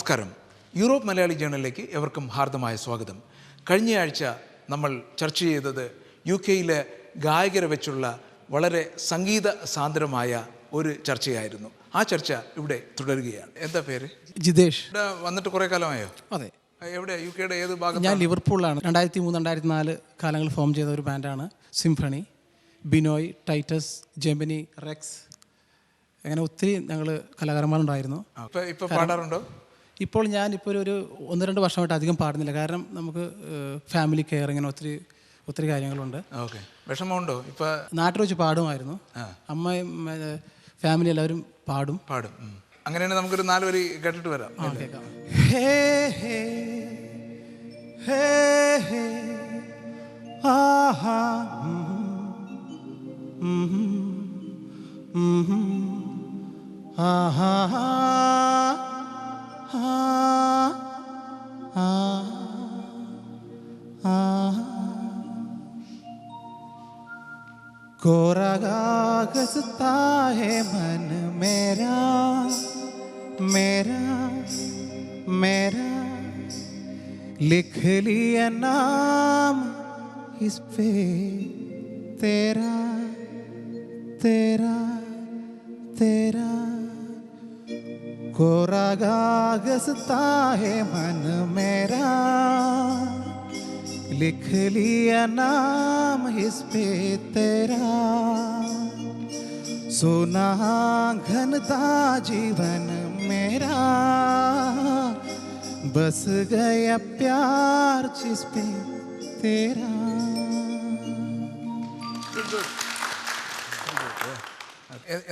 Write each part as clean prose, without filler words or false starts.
നമസ്കാരം. യൂറോപ്പ് മലയാളി ജേണലിലേക്ക് എവർക്കും ഹാർദമായ സ്വാഗതം. കഴിഞ്ഞയാഴ്ച നമ്മൾ ചർച്ച ചെയ്തത് UK-യിലെ ഗായകരെ വെച്ചുള്ള വളരെ സംഗീത സാന്ദ്രമായ ഒരു ചർച്ചയായിരുന്നു. ആ ചർച്ച ഇവിടെ തുടരുകയാണ്. എന്താ പേര്? ജിതേഷ്. ഇവിടെ വന്നിട്ട് കുറേ കാലമായോ? അതെ. എവിടെ? UK-യുടെ ഏത് ഭാഗത്ത്? ഞാൻ ലിവർപൂളിലാണ്. 2003-2004 കാലങ്ങളിൽ ഫോം ചെയ്ത ഒരു ബാൻഡാണ് സിംഫണി. ബിനോയ്, ടൈറ്റസ്, ജെമിനി, റെക്സ്, അങ്ങനെ ഒത്തിരി ഞങ്ങൾ കലാകാരന്മാരുണ്ടായിരുന്നു. ഇപ്പോൾ പാടാറുണ്ടോ? ഇപ്പോൾ ഒരു 1-2 വർഷമായിട്ട് അധികം പാടുന്നില്ല. കാരണം നമുക്ക് ഫാമിലി കെയർ, ഇങ്ങനെ ഒത്തിരി കാര്യങ്ങളുണ്ട്. ഓക്കെ. വിഷമമുണ്ടോ? ഇപ്പോൾ നാട്ടിൽ വെച്ച് പാടുമായിരുന്നു. അമ്മയും ഫാമിലി എല്ലാവരും പാടും. അങ്ങനെയാണെങ്കിൽ നമുക്കൊരു 4 വരി കേട്ടിട്ട് വരാം. കേൾക്കാം. ഹേ ഹേ ഹേ ഹേ ആഹാ ആഹാ कोरा कागज़ता है मन मेरा मेरा मेरा, लिख लिया नाम इस पे तेरा तेरा तेरा. कोरा कागज़ता है मन मेरा, लिख लिया नाम इस पे तेरा. सोना घनता जीवन मेरा, बस गया प्यार जिस पे तेरा.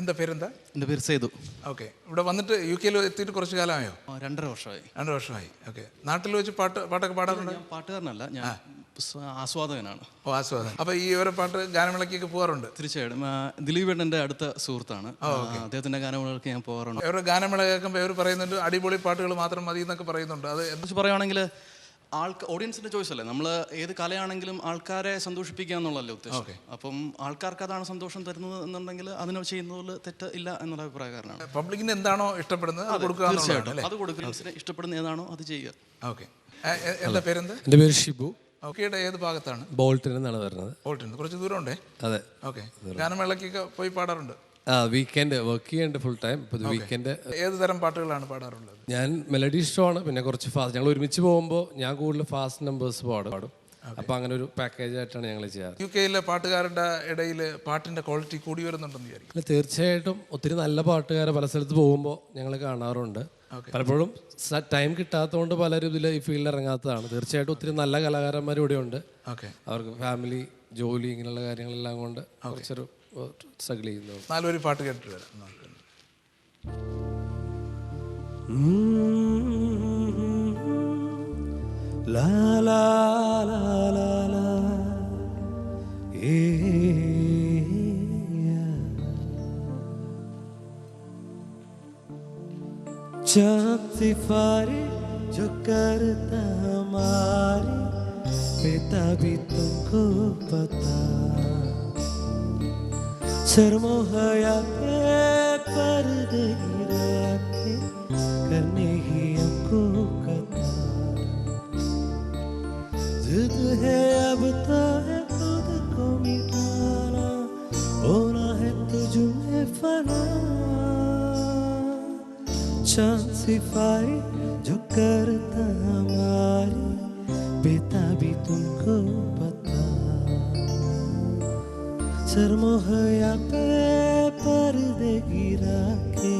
എന്താ പേരെന്താ? എൻ്റെ പേര് സേതു. ഓക്കെ. ഇവിടെ വന്നിട്ട് UK-യിൽ എത്തിയിട്ട് കുറച്ച് കാലമായോ? 2.5 വർഷമായി. 2 വർഷമായി. ഓക്കെ. നാട്ടിൽ വെച്ച് പാട്ടൊക്കെ പാടാറുണ്ട്? ഞാൻ പാട്ടുകാരനല്ല, ഞാൻ ആസ്വാദകനാണ്. ആസ്വാദകൻ. അപ്പോൾ ഈ ഓരോ പാട്ട് ഗാനമേളയ്ക്കൊക്കെ പോകാറുണ്ട്? തീർച്ചയായിട്ടും. ദിലീപ് എൻ്റെ അടുത്ത സുഹൃത്താണ്. അദ്ദേഹത്തിൻ്റെ ഗാനമേളകൾക്ക് ഞാൻ പോകാറുണ്ട്. അവരുടെ ഗാനമേള കേൾക്കുമ്പോൾ അവർ പറയുന്നുണ്ട് അടിപൊളി പാട്ടുകൾ മാത്രം മതി എന്നൊക്കെ പറയുന്നുണ്ട്. അത് കുറിച്ച് പറയുകയാണെങ്കിൽ ഓഡിയൻസിൻ്റെ ചോയ്സ് അല്ലേ, നമ്മൾ ഏത് കലയാണെങ്കിലും ആൾക്കാരെ സന്തോഷിപ്പിക്കുക എന്നുള്ളതല്ലേ ഉദ്ദേശം. അപ്പം ആൾക്കാർക്ക് അതാണ് സന്തോഷം തരുന്നത് എന്നുണ്ടെങ്കിൽ അതിന് ചെയ്യുന്നതിൽ തെറ്റ് ഇല്ല എന്നുള്ള അഭിപ്രായക്കാരനാണ്. പബ്ലിക്കിന് എന്താണോ ഇഷ്ടപ്പെടുന്നത് തീർച്ചയായിട്ടും അത് കൊടുക്കുക. ഇഷ്ടപ്പെടുന്ന ഏതാണോ അത് ചെയ്യുക. ഓക്കെ. എന്താ പേരെന്ത്? എൻ്റെ പേര് ഷിബു. ഓക്കെയുടെ ഏത് ഭാഗത്താണ്? ബോൾട്ടിൽ നിന്നാണ് വരുന്നത്. ബോൾട്ടിൽ നിന്ന് കുറച്ച് ദൂരം ഉണ്ടേ. അതെ. ഓക്കെ. ഗാനമേളയ്ക്കൊക്കെ പോയി പാടാറുണ്ട്? വീക്കെൻഡ് വർക്ക് ചെയ്യുന്നുണ്ട് ഫുൾ ടൈം. ഇപ്പോൾ വീക്കെൻഡ് ഏത് തരം പാട്ടുകളാണ് പാടാറുള്ളത്? ഞാൻ മെലഡി ഇഷ്ടമാണ്, പിന്നെ കുറച്ച് ഫാസ്റ്റ്. ഞങ്ങൾ ഒരുമിച്ച് പോകുമ്പോൾ ഞാൻ കൂടുതൽ ഫാസ്റ്റ് നമ്പേഴ്സ് പാടും. അപ്പോൾ അങ്ങനെ ഒരു പാക്കേജ് ആയിട്ടാണ് ഞങ്ങൾ ചെയ്യാറ്. UK-യിലെ പാട്ടുകാരുടെ ഇടയിൽ പാട്ടിൻ്റെ ക്വാളിറ്റി കൂടി വരുന്നുണ്ടെന്ന് വിചാരിക്കും. തീർച്ചയായിട്ടും ഒത്തിരി നല്ല പാട്ടുകാരെ പല സ്ഥലത്ത് പോകുമ്പോൾ ഞങ്ങൾ കാണാറുണ്ട്. പലപ്പോഴും ടൈം കിട്ടാത്തതുകൊണ്ട് പലരും ഇതിൽ ഈ ഫീൽഡിൽ ഇറങ്ങാത്തതാണ്. തീർച്ചയായിട്ടും ഒത്തിരി നല്ല കലാകാരന്മാർ ഇവിടെ ഉണ്ട്. അവർക്ക് ഫാമിലി, ജോലി, ഇങ്ങനെയുള്ള കാര്യങ്ങളെല്ലാം കൊണ്ട് കുറച്ചൊരു സ്ട്രഗിൾ ചെയ്യുന്നു. 4 വരി പാട്ട് കേട്ടിട്ട് വരാം. ലാ ലാ ലാ ലാ ലാ चाँद सिफारी जो करता हमारी पिता भी तुमको पता. शर्मो हया पे पर्दे गिरा के करने ही हमको कथा. जिद है अब तो है खुद को मिटाना, होना है तुझमें फना. चाँद सिफारी जो करता हमारी पिता भी तुमको पता. शर्मो हया पे पर्दे गिरा के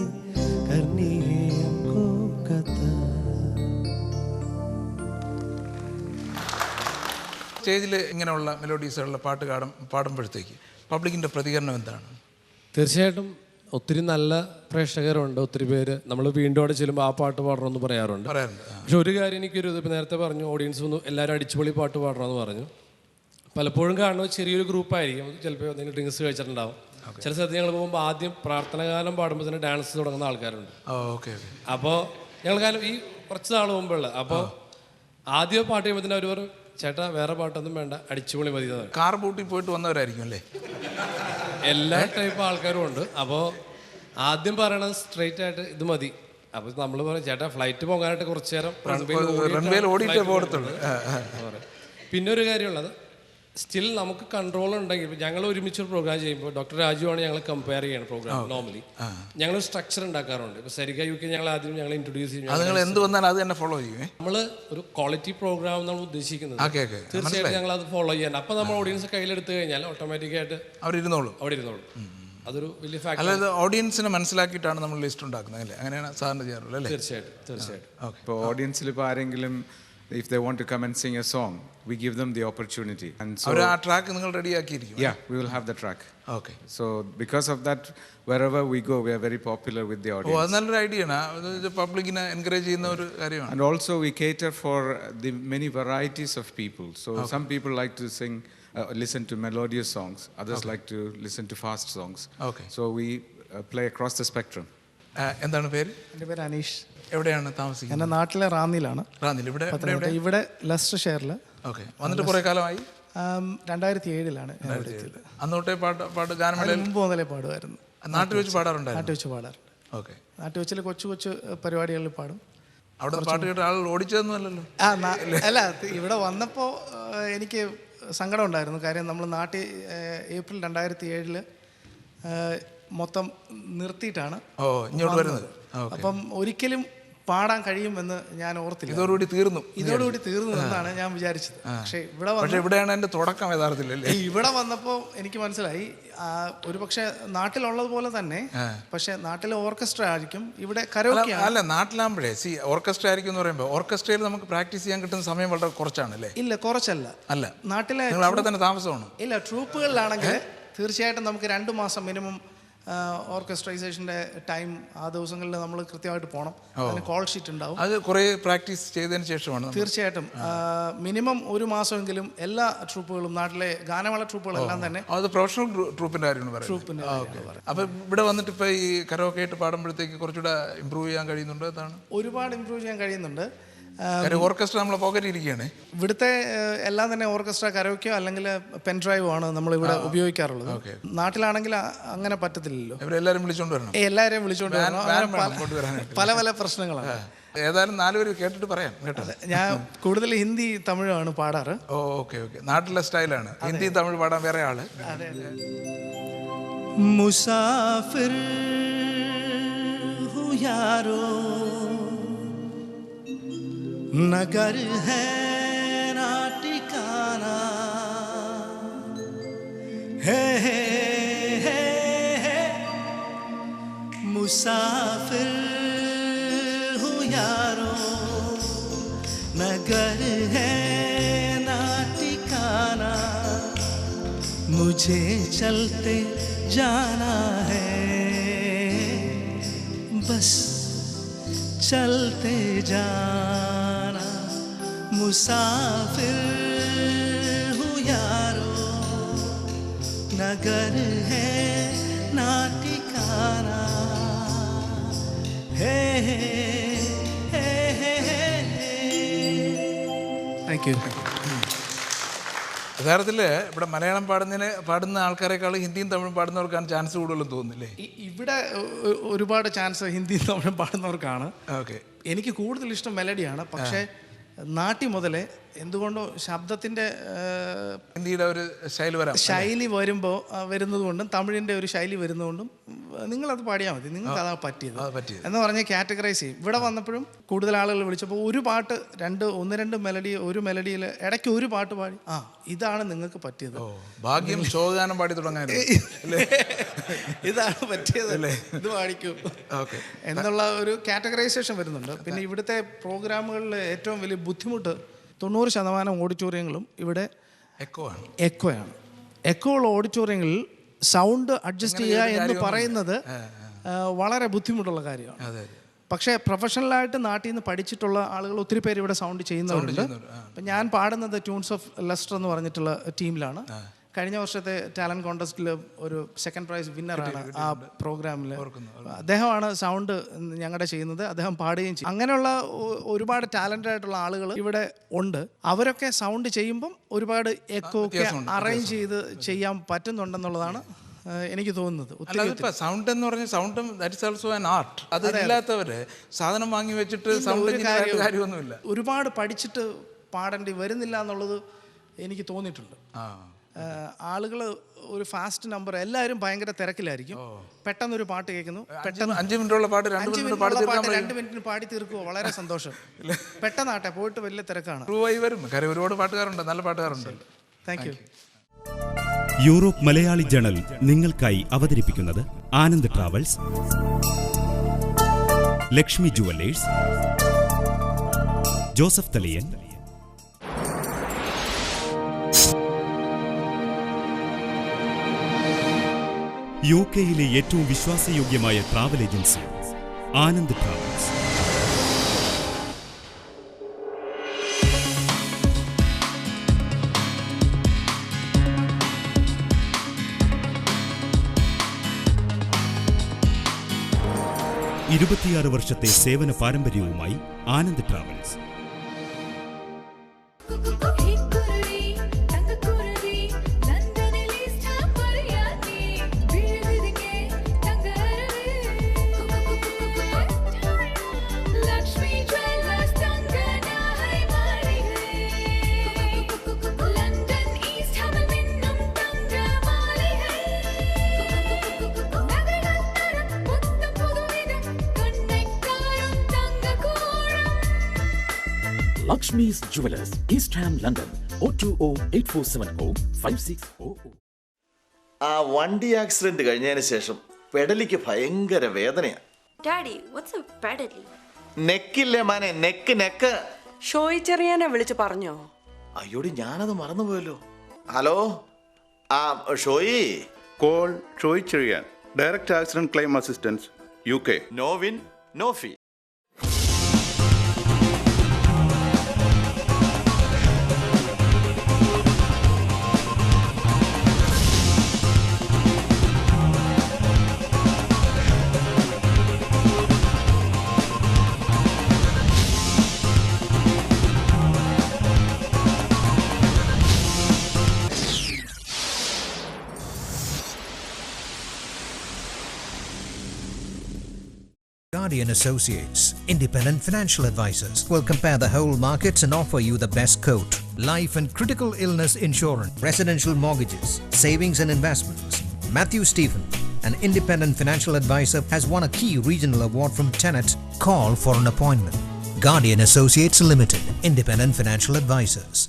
करनी है हमको कथा. സ്റ്റേജിൽ ഇങ്ങനെയുള്ള മെലോഡീസുള്ള പാട്ട് പാടുമ്പോഴത്തേക്ക് പബ്ലിക്കിൻ്റെ പ്രതികരണം എന്താണ്? തീർച്ചയായിട്ടും ഒത്തിരി നല്ല പ്രേക്ഷകരുണ്ട്. ഒത്തിരി പേര് നമ്മൾ വീണ്ടും അവിടെ ചെല്ലുമ്പോൾ ആ പാട്ട് പാടണമെന്ന് പറയാറുണ്ട്. പക്ഷെ ഒരു കാര്യം എനിക്കൊരു ഇപ്പം നേരത്തെ പറഞ്ഞു, ഓഡിയൻസ് ഒന്നും എല്ലാവരും അടിച്ചുപൊളി പാട്ട് പാടണമെന്ന് പറഞ്ഞു. പലപ്പോഴും കാണുന്നത് ചെറിയൊരു ഗ്രൂപ്പായിരിക്കും. ചിലപ്പോൾ എന്തെങ്കിലും ഡ്രിങ്ക്സ് കഴിച്ചിട്ടുണ്ടാവും. ചില സ്ഥലത്ത് ഞങ്ങൾ പോകുമ്പോൾ ആദ്യം പ്രാർത്ഥനകാലം പാടുമ്പോൾ തന്നെ ഡാൻസ് തുടങ്ങുന്ന ആൾക്കാരുണ്ട്. അപ്പോൾ ഞങ്ങൾ ഈ കുറച്ച് നാൾ മുമ്പുള്ള അപ്പോൾ ആദ്യം പാട്ട് ചെയ്യുമ്പോൾ തന്നെ അവർ പറയും, ചേട്ടാ വേറെ പാട്ടൊന്നും വേണ്ട, അടിച്ചുപൊളി മതി. കാർ ബൂട്ടി പോയിട്ട് വന്നവരായിരിക്കും അല്ലേ? എല്ലാ ടൈപ്പ് ആൾക്കാരും ഉണ്ട്. അപ്പോൾ ആദ്യം പറയണത് സ്ട്രെയിറ്റ് ആയിട്ട് ഇത് മതി, അപ്പോൾ നമ്മൾ പറയും ചേട്ടാ ഫ്ലൈറ്റ് പോകാനായിട്ട് കുറച്ച് നേരം റൺവേയിൽ ഓടിയിട്ടേ പോകത്തുള്ളൂ. പിന്നെ ഒരു കാര്യമുള്ളത്, സ്റ്റിൽ നമുക്ക് കൺട്രോൾ ഉണ്ടെങ്കിൽ ഞങ്ങൾ ഒരുമിച്ച് ഒരു പ്രോഗ്രാം ചെയ്യുമ്പോൾ ഡോക്ടർ രാജുവാണ് ഞങ്ങൾ കമ്പയർ ചെയ്യണം പ്രോഗ്രാം. നോർമലി ഞങ്ങൾ സ്ട്രക്ചർ ഉണ്ടാക്കാറുണ്ട്. ഇപ്പോൾ സരിക UK ഞങ്ങൾ ആദ്യം ഞങ്ങൾ ഇൻട്രൊഡ്യൂസ് ചെയ്യും. അത് നിങ്ങൾ എന്ത് വന്നാലും അത് തന്നെ ഫോളോ ചെയ്യും. നമ്മൾ ഒരു ക്വാളിറ്റി പ്രോഗ്രാം നമ്മൾ ഉദ്ദേശിക്കുന്നത് തീർച്ചയായിട്ടും ഞങ്ങൾ അത് ഫോളോ ചെയ്യാൻ. അപ്പോൾ നമ്മൾ ഓഡിയൻസ് കയ്യിലെടുത്ത് കഴിഞ്ഞാൽ ഓട്ടോമാറ്റിക്കായിട്ട് അവിടെ ഇരുന്നോളും. അതൊരു വലിയ ഫാക്ടർ. അല്ലാതെ ഓഡിയൻസിനെ മനസ്സിലാക്കിയിട്ടാണ് നമ്മൾ ലിസ്റ്റ് ഉണ്ടാക്കുന്നത് അല്ലേ? അങ്ങനെയാണ് സാധാരണ ചെയ്യാറുള്ളത് അല്ലേ? തീർച്ചയായിട്ടും. ഇപ്പോൾ ഓഡിയൻസിൽ ഇപ്പോൾ ആരെങ്കിലും if they want to come and sing a song, we give them the opportunity. And so അവർ ആ ട്രാക്ക് നിങ്ങൾ റെഡിയാക്കിയിരിക്കും. yeah, we will have the track. Okay. So because of that, wherever we go, we are very popular with the audience. അത് നല്ലൊരു idea ആണ്. അത് പബ്ലിക്കിനെ encourage ചെയ്യുന്ന ഒരു കാര്യമാണ്. And also we cater for the many varieties of people. So some people like to sing listen to melodious songs, others like to listen to fast songs. Okay. So we play across the spectrum. എന്താണ് പേര്? എൻ്റെ പേര് അനീഷ്. എവിടെയാണ് താമസിക്കുന്നത്? എൻ്റെ നാട്ടിലെ റാന്നിയിലാണ്. റാന്നിയിൽ. ഇവിടെ Leicester ഷെയറിൽ. Okay. വന്നിട്ട് കുറേ കാലമായി? 2007 അന്നോട്ടേ പാട്ട് ഗാനമേളയിൽ മുമ്പ് മുതലേ പാടുമായിരുന്നു. നാട്ടിൽ വെച്ച് പാടാറുണ്ടായിരുന്നു? നാട്ടിൽ വെച്ച് പാടാറുണ്ട്. ഓക്കെ. നാട്ടിൽ വെച്ചിൽ കൊച്ചു പരിപാടികളിൽ പാടും. അവിടെ പാട്ട് കേട്ട ആൾ ഓടിച്ചതൊന്നും അല്ലല്ലോ? അല്ല, ഇവിടെ വന്നപ്പോൾ എനിക്ക് സങ്കടം ഉണ്ടായിരുന്നു. കാര്യം നമ്മൾ നാട്ടിൽ ഏപ്രിൽ 2007 മൊത്തം നിർത്തിയിട്ടാണ് ഇങ്ങോട്ട് വരുന്നത്. അപ്പം ഒരിക്കലും പാടാൻ കഴിയുമെന്ന് ഞാൻ ഓർത്തില്ല. ഇതോടുകൂടി തീർന്നു എന്നാണ് ഞാൻ വിചാരിച്ചത്. പക്ഷേ ഇവിടെയാണ് എൻ്റെ തുടക്കം യഥാർത്ഥത്തിലല്ലേ. ഇവിടെ വന്നപ്പോൾ എനിക്ക് മനസ്സിലായി ഒരു പക്ഷേ നാട്ടിലുള്ളതുപോലെ തന്നെ, പക്ഷെ നാട്ടിലെ ഓർക്കസ്ട്ര ആയിരിക്കും, ഇവിടെ കരോക്കെ അല്ല. നാട്ടിലാകുമ്പോഴേ ഓർക്കസ്ട്ര ആയിരിക്കും എന്ന് പറയുമ്പോൾ ഓർക്കസ്ട്രയിൽ നമുക്ക് പ്രാക്ടീസ് ചെയ്യാൻ കിട്ടുന്ന സമയം വളരെ കുറച്ചാണ് അല്ലേ? ഇല്ല, കുറച്ചല്ല. അല്ല, നാട്ടിലെ നിങ്ങൾ അവിടെ തന്നെ താമസമാണ്. ഇല്ല, ട്രൂപ്പുകളിലാണെങ്കിൽ തീർച്ചയായിട്ടും നമുക്ക് 2 മാസം മിനിമം ഓർക്കസ്ട്രൈസേഷൻ്റെ ടൈം ആ ദിവസങ്ങളിൽ നമ്മൾ കൃത്യമായിട്ട് പോകണം. അതിന് കോൾ ഷീറ്റ് ഉണ്ടാവും. അത് കുറേ പ്രാക്ടീസ് ചെയ്തതിന് ശേഷമാണ് തീർച്ചയായിട്ടും മിനിമം 1 മാസമെങ്കിലും എല്ലാ ട്രൂപ്പുകളും, നാട്ടിലെ ഗാനമേള ട്രൂപ്പുകളെല്ലാം തന്നെ. അത് പ്രൊഫഷണൽ ട്രൂപ്പിൻ്റെ കാര്യമാണ് പറയുന്നത്. അപ്പം ഇവിടെ വന്നിട്ട് ഇപ്പോൾ ഈ കരോക്കെ ആയിട്ട് പാടുമ്പോഴത്തേക്ക് കുറച്ചുകൂടെ ഇമ്പ്രൂവ് ചെയ്യാൻ കഴിയുന്നുണ്ട്. അതാണ് ഒരുപാട് ഇമ്പ്രൂവ് ചെയ്യാൻ കഴിയുന്നുണ്ട്. ഓർക്കസ്ട്ര നമ്മളെ പോക്കറ്റിരിക്കുകയാണ്. ഇവിടുത്തെ എല്ലാം തന്നെ ഓർക്കസ്ട്ര, കരോക്കെയോ അല്ലെങ്കിൽ പെൻ ഡ്രൈവോ ആണ് നമ്മളിവിടെ ഉപയോഗിക്കാറുള്ളത്. നാട്ടിലാണെങ്കിൽ അങ്ങനെ പറ്റത്തില്ലല്ലോ. എല്ലാവരും വിളിച്ചോണ്ട് വരണം. എല്ലാവരെയും വിളിച്ചോണ്ട് വരണം. പല പ്രശ്നങ്ങളാണ്. ഏതായാലും 4 പേര് കേട്ടിട്ട് പറയാം കേട്ടോ. ഞാൻ കൂടുതൽ ഹിന്ദി തമിഴാണ് പാടാറ്. ഓക്കെ. നാട്ടിലെ സ്റ്റൈലാണ്. ഹിന്ദി തമിഴ് പാടാൻ വേറെ ആള്. മുസാഫിർ ഹൂ യാരോ नगर है ना ठिकाना है मुसाफिर हूँ यारो नगर है ना ठिकाना मुझे चलते जाना है बस चलते जाना मुसाफिर हूँ यारो नगर है ना ठिकाना है താങ്ക് യു. യഥാർത്ഥത്തിൽ ഇവിടെ മലയാളം പാടുന്ന ആൾക്കാരെക്കാൾ ഹിന്ദിയും തമിഴും പാടുന്നവർക്കാണ് ചാൻസ് കൂടുതലും തോന്നുന്നില്ലേ? ഇവിടെ ഒരുപാട് ചാൻസ് ഹിന്ദിയും തമിഴും പാടുന്നവർക്കാണ്. ഓക്കെ. എനിക്ക് കൂടുതൽ ഇഷ്ടം മെലഡിയാണ്. പക്ഷേ നാട്ടി മുതലേ എന്തുകൊണ്ടോ ശബ്ദത്തിൻ്റെ ഹിന്ദിയുടെ ഒരു ശൈലി വരുന്നതുകൊണ്ടും തമിഴിൻ്റെ ഒരു ശൈലി വരുന്നതുകൊണ്ടും നിങ്ങളത് പാടിയാൽ മതി, നിങ്ങൾക്ക് അതാ പറ്റിയത് എന്ന് പറഞ്ഞ് കാറ്റഗറൈസ് ചെയ്യും. ഇവിടെ വന്നപ്പോഴും കൂടുതൽ ആളുകൾ വിളിച്ചപ്പോൾ ഒരു പാട്ട് 1-2 മെലഡി, ഒരു മെലഡിയിൽ ഇടയ്ക്ക് ഒരു പാട്ട് പാടി, ഇതാണ് നിങ്ങൾക്ക് പറ്റിയത്, ഭാഗ്യം ശോകഗാനം പാടി തുടങ്ങാൻ ഇതാണ് പറ്റിയത്, ഇത് പാടിക്കൂ എന്നുള്ള ഒരു കാറ്റഗറൈസേഷൻ വരുന്നുണ്ട്. പിന്നെ ഇവിടുത്തെ പ്രോഗ്രാമുകളിൽ ഏറ്റവും വലിയ ബുദ്ധിമുട്ട് 90% ഓഡിറ്റോറിയങ്ങളും ഇവിടെ എക്കോയാണ്. എക്കോ ഉള്ള ഓഡിറ്റോറിയങ്ങളിൽ സൗണ്ട് അഡ്ജസ്റ്റ് ചെയ്യുക എന്ന് പറയുന്നത് വളരെ ബുദ്ധിമുട്ടുള്ള കാര്യമാണ്. പക്ഷേ പ്രൊഫഷണലായിട്ട് നാട്ടിൽ നിന്ന് പഠിച്ചിട്ടുള്ള ആളുകൾ ഒത്തിരി പേര് ഇവിടെ സൗണ്ട് ചെയ്യുന്നവരുണ്ട്. അപ്പം ഞാൻ പാടുന്നത് ട്യൂൺസ് ഓഫ് ലെസ്റ്റർ എന്ന് പറഞ്ഞിട്ടുള്ള ടീമിലാണ്. കഴിഞ്ഞ വർഷത്തെ ടാലൻറ്റ് കോൺടെസ്റ്റിൽ ഒരു 2nd പ്രൈസ് വിന്നറാണ് ആ പ്രോഗ്രാമിൽ. അദ്ദേഹമാണ് സൗണ്ട് ഞങ്ങളുടെ ചെയ്യുന്നത്, അദ്ദേഹം പാടുകയും ചെയ്യും. അങ്ങനെയുള്ള ഒരുപാട് ടാലൻ്റഡ് ആയിട്ടുള്ള ആളുകൾ ഇവിടെ ഉണ്ട്. അവരൊക്കെ സൗണ്ട് ചെയ്യുമ്പം ഒരുപാട് എക്കോ ഒക്കെ അറേഞ്ച് ചെയ്ത് ചെയ്യാൻ പറ്റുന്നുണ്ടെന്നുള്ളതാണ് എനിക്ക് തോന്നുന്നത്. അല്ലാതെ ഇപ്പൊ സൗണ്ട് എന്ന് പറഞ്ഞ സൗണ്ടും that is also an art. അത് ഇല്ലാത്തവര് സാധനം വാങ്ങി വെച്ചിട്ട് സൗണ്ട് കാര്യമൊന്നുമില്ല. ഒരുപാട് പഠിച്ചിട്ട് പാടേണ്ടി വരുന്നില്ല എന്നുള്ളത് എനിക്ക് തോന്നിയിട്ടുണ്ട്. ആളുകൾ ഒരു ഫാസ്റ്റ് നമ്പർ, എല്ലാവരും ഭയങ്കര തിരക്കിലായിരിക്കും. പെട്ടെന്നൊരു പാട്ട് കേൾക്കുന്നു, പെട്ടെന്ന് 5 മിനിറ്റുള്ള പാട്ട് 2 മിനിറ്റിന് പാടി തീർക്കുമോ, വളരെ സന്തോഷം. പെട്ടെന്നാട്ടെ, പോയിട്ട് വലിയ തിരക്കാണ്. പ്രൂവായി വരും. കാര്യം ഒരുപാട് പാട്ടുകാരുണ്ട്, നല്ല പാട്ടുകാരുണ്ട്. Thank you. Europe Malayali Journal നിങ്ങൾക്കായി അവതരിപ്പിക്കുന്നത് ആനന്ദ് ട്രാവൽസ്, ലക്ഷ്മി ജുവല്ലേഴ്സ്, ജോസഫ് തളിയൻ, യുകെയിലെ ഏറ്റവും വിശ്വാസയോഗ്യമായ ട്രാവൽ ഏജൻസി ആനന്ദ് ട്രാവൽസ്. ഇരുപത്തിയാറ് വർഷത്തെ സേവന പാരമ്പര്യവുമായി Anand Travels. Lakshmi's Jewelers, East Ham, London, 020-8470-5600. ആ വണ്ടി ആക്സിഡന്റ് കഴിഞ്ഞതിന് ശേഷം പെടലിക്ക് ഭയങ്കര വേദനയാ. ഡാഡി, വാട്ട്സ് എ പെഡലി? നെക്കില്ലേ മാനെ, നെക്ക്. ഷോയി ചെറിയാനെ വിളിച്ച് പറഞ്ഞോ? അയ്യോടി, ഞാനത് മറന്നുപോയല്ലോ. ഹലോ, ആ Shoyi. Call Troy Cherian, Direct Accident Claim Assistance, UK. No win no fee. Guardian Associates, independent financial advisors, will compare the whole markets and offer you the best quote. Life and critical illness insurance, residential mortgages, savings and investments. Matthew Stephen, an independent financial advisor, has won a key regional award from Tenet. Call for an appointment. Guardian Associates Limited, independent financial advisors.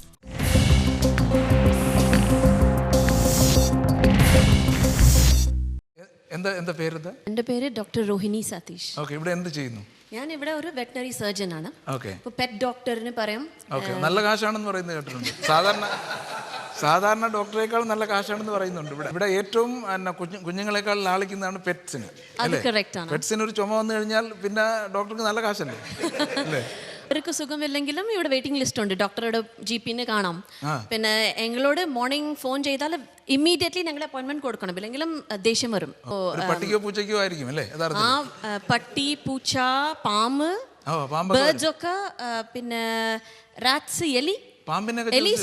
എന്താ പേര്? എൻ്റെ പേര് doctor Rohini Satheesh. Okay, ഇവിടെ എന്ത് ചെയ്യുന്നു? ഞാൻ ഇവിടെ ഒരു വെറ്റനറി സർജൻ ആണ്. ഓക്കെ. ഇപ്പോൾ പെറ്റ് ഡോക്ടറിന് പറയാം. ഓക്കെ, നല്ല കാശാണെന്ന് പറയുന്നത് കേട്ടിട്ടുണ്ട്. സാധാരണ ഡോക്ടറേക്കാൾ നല്ല കാശാണെന്ന് പറയുന്നുണ്ട്. ഇവിടെ ഏറ്റവും കുഞ്ഞുങ്ങളെക്കാൾ ലാളിക്കുന്നതാണ് പെറ്റ്സിന്. അത് കറക്റ്റ് ആണ്. പെറ്റ്സിന് ഒരു ചുമ വന്നു കഴിഞ്ഞാൽ പിന്നെ ഡോക്ടർക്ക് നല്ല കാശല്ലേ അല്ലേ? അവർക്ക് സുഖമില്ലെങ്കിലും ഇവിടെ വെയിറ്റിംഗ് ലിസ്റ്റ് ഉണ്ട്. ഡോക്ടറുടെ GP-നെ കാണാം. പിന്നെ ഞങ്ങളോട് മോർണിംഗ് ഫോൺ ചെയ്താൽ ഇമ്മീഡിയറ്റ്ലി ഞങ്ങൾ അപ്പോയിന്റ്മെന്റ് കൊടുക്കണം, ഇല്ലെങ്കിലും ദേഷ്യം വരും. പട്ടിക്കോ പൂച്ചയ്ക്കോ ആയിരിക്കും അല്ലേ? ആ പട്ടി, പൂച്ച, പാമ്പ്, ബേർഡ്സ് ഒക്കെ, പിന്നെ റാറ്റ്സ്, എലി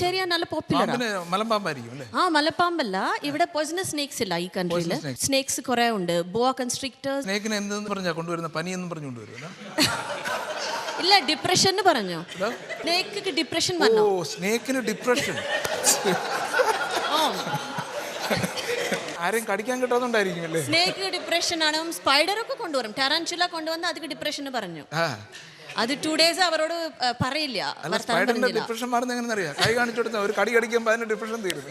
ശരിയാ നല്ല പോപ്പുലർ. മലമ്പാമ്പായിരിക്കും അല്ലേ? ആ, മലപ്പാമ്പല്ല. ഇവിടെ പോയിസണസ് സ്നേക്സ് ഇല്ല ഈ കൺട്രിയിൽ. സ്നേക്സ് കുറെ ഉണ്ട്. ബോa കൺസ്ട്രിക്ടേഴ്സ്. സ്നേക്കിനെ എന്തെന്ന് പറഞ്ഞാ കൊണ്ടുവരുന്ന? പനി എന്നും പറഞ്ഞുകൊണ്ടുവരും ഇല്ല, ഡിപ്രഷൻ പറഞ്ഞു. സ്നേക്ക് ഡിപ്രഷൻ പറഞ്ഞു. ഓ, സ്നേക്കിന് ഡിപ്രഷൻ. ആരെയും കടിക്കാൻ കിട്ടാത്തോണ്ടായിരിക്കും അല്ലേ? സ്നേക്ക് ഡിപ്രഷൻ ആണ്. സ്പൈഡർ ഒക്കെ കൊണ്ടുവരും. ടാറാൻറ്റുല കൊണ്ടുവന്ന് അതിക്ക് ഡിപ്രഷൻ പറഞ്ഞു. അത് 2 days അവരോട് പറയില്ല. ഡിപ്രഷൻ മാറുന്ന എങ്ങനെ അറിയാം? കൈ കാണിച്ചു കൊടുത്താൽ ഒരു കടി കടിക്കുമ്പോൾ അതിന് ഡിപ്രഷൻ തീരും.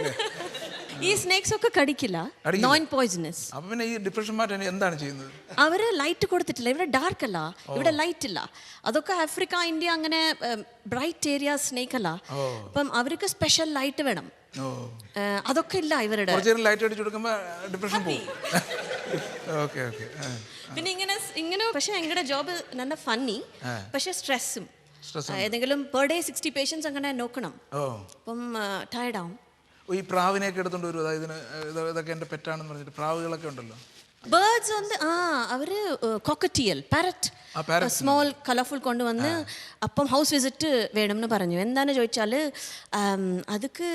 ഈ സ്നേക്സ് ഒക്കെ കടിക്കില്ല, നോൺ പോയിസണസ്. അപ്പൊ പിന്നെ ഈ ഡിപ്രഷൻ മാറ്റാൻ എന്താണ് ചെയ്യുന്നത്? അവര് ലൈറ്റ് കൊടുത്തിട്ടില്ല. ഇവിടെ ഡാർക്ക് അല്ല, ഇവിടെ ലൈറ്റ് ഇല്ല. അതൊക്കെ ആഫ്രിക്ക, ഇന്ത്യ അങ്ങനെ ബ്രൈറ്റ് ഏരിയ സ്നേക്ക് അല്ല. അപ്പം അവർക്ക് സ്പെഷ്യൽ ലൈറ്റ് വേണം. അതൊക്കെ ഇല്ല ഇവരുടെ. ലൈറ്റ് അടിച്ചു കൊടുക്കുമ്പോൾ ഡിപ്രഷൻ പോകും. പിന്നെ ഇങ്ങനെ പക്ഷെ ഞങ്ങളുടെ ജോബ് നല്ല ഫണ്ണി, പക്ഷെ സ്ട്രെസ്സും. ഏതെങ്കിലും പെർ ഡേ 60 പേഷ്യൻസ് അങ്ങനെ നോക്കണം. അപ്പം ടയർഡ് ആവും. ഈ പ്രാവിനെയൊക്കെ എടുത്തോണ്ട് വരും. അതായത് ഇതൊക്കെ എൻ്റെ പെറ്റാണെന്ന് പറഞ്ഞിട്ട് പ്രാവുകളൊക്കെ ഉണ്ടല്ലോ. ബേർഡ്സ് ഉണ്ട്. അവര് കോക്കറ്റിയൽ, പാരറ്റ്, സ്മോൾ കളർഫുൾ കൊണ്ടുവന്ന് അപ്പം ഹൗസ് വിസിറ്റ് വേണമെന്ന് പറഞ്ഞു. എന്താണെന്ന് ചോദിച്ചാൽ അതുക്ക്